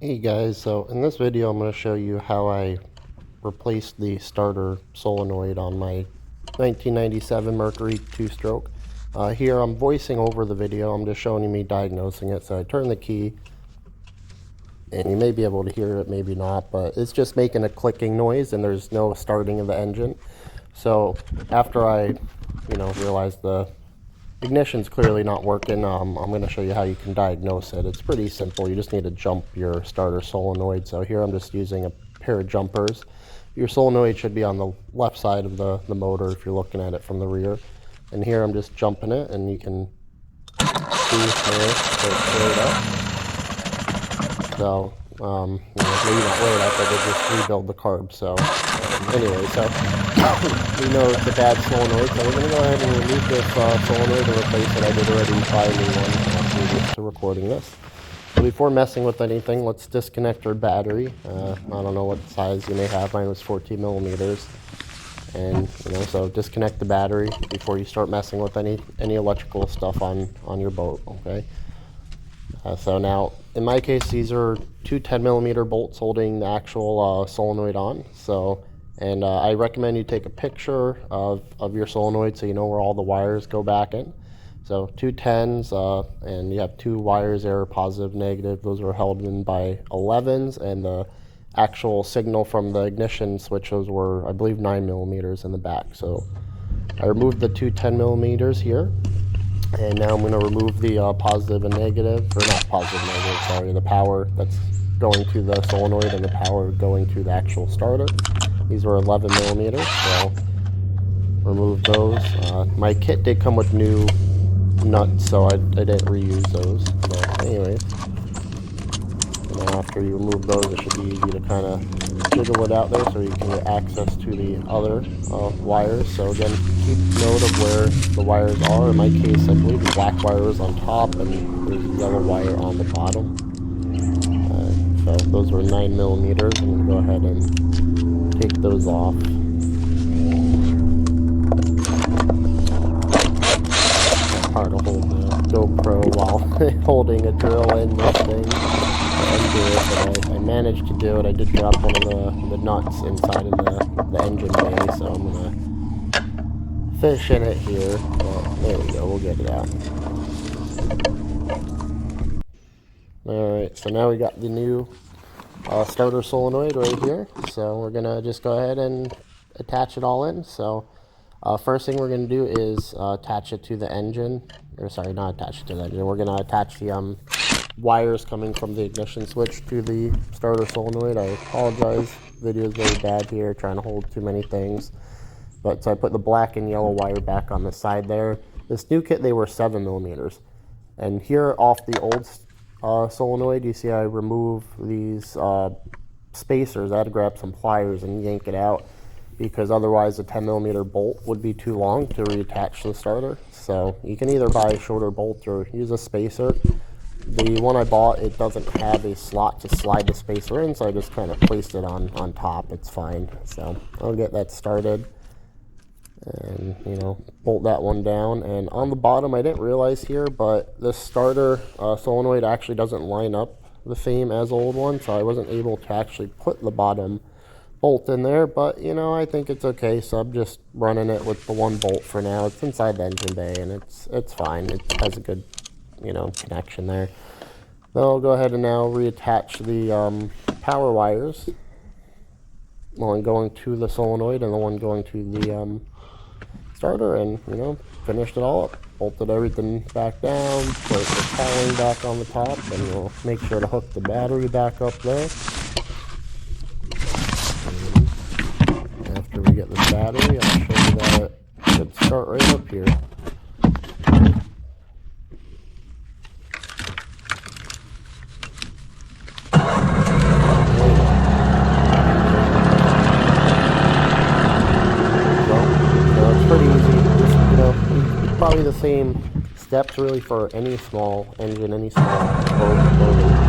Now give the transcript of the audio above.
Hey guys, so in this video I'm going to show you how I replaced the starter solenoid on my 1997 Mercury 2-stroke. Here I'm voicing over the video, I'm just showing you me diagnosing it. So I turn the key and you may be able to hear it, maybe not, but it's just making a clicking noise and there's no starting of the engine. So after I realized the ignition's clearly not working, I'm going to show you how you can diagnose it. It's pretty simple. You just need to jump your starter solenoid. So here I'm just using a pair of jumpers. Your solenoid should be on the left side of the motor if you're looking at it from the rear. And here I'm just jumping it, and you can see there, straight up. So, maybe not right up, but they just rebuild the carb. So, anyway, so we know it's a bad solenoid, so we're going to go ahead and remove this solenoid and replace it. I did already buy a new one previous to recording this. So before messing with anything, let's disconnect our battery. I don't know what size you may have. Mine was 14 millimeters. And, so disconnect the battery before you start messing with any electrical stuff on your boat, okay? So now, in my case, these are two 10 millimeter bolts holding the actual solenoid on. So, and I recommend you take a picture of your solenoid so you know where all the wires go back in. So two 10s, and you have two wires there, positive, negative. Those are held in by 11s, and the actual signal from the ignition switches were, I believe, 9 millimeters in the back. So I removed the two 10 millimeters here. And now I'm going to remove the positive and negative, or not positive, negative, sorry, the power that's going to the solenoid and the power going to the actual starter. These were 11 millimeters, so remove those. My kit did come with new nuts, so I didn't reuse those. So anyways, and after you remove those, it should be easy to kind of jiggle it out there so you can get access to the other wires. So again, keep note of where the wires are. In my case, I believe the black wire is on top and there's a yellow wire on the bottom. So those were 9 millimeters. I'm going to go ahead and take those off. It's hard to hold the GoPro while holding a drill in this thing. But I managed to do it. I did drop one of the nuts inside of the engine bay, so I'm going to fish in it here. But there we go, we'll get it out. Alright, so now we got the new starter solenoid right here. So we're going to just go ahead and attach it all in. So first thing we're going to do is attach it to the engine. Or sorry, not attach it to the engine. We're going to attach the wires coming from the ignition switch to the starter solenoid. I apologize, video is very bad here, trying to hold too many things. But so I put the black and yellow wire back on the side there. This new kit, they were 7 millimeters. And here off the old solenoid, you see I remove these spacers. I had to grab some pliers and yank it out, because otherwise a 10 millimeter bolt would be too long to reattach to the starter. So you can either buy a shorter bolt or use a spacer. The one I bought, it doesn't have a slot to slide the spacer in, so I just kind of placed it on top. It's fine. So I'll get that started and, bolt that one down. And on the bottom, I didn't realize here, but the starter solenoid actually doesn't line up the same as the old one, so I wasn't able to actually put the bottom bolt in there. But, I think it's okay, so I'm just running it with the one bolt for now. It's inside the engine bay, and it's fine. It has a good connection there. Then I'll go ahead and now reattach the power wires, one going to the solenoid and the one going to the starter, and finished it all up. Bolted everything back down, put the cowling back on the top, and we'll make sure to hook the battery back up there. And after we get the battery, I'll show you that it should start right up here. Pretty easy. Just, probably the same steps really for any small engine, any small boat.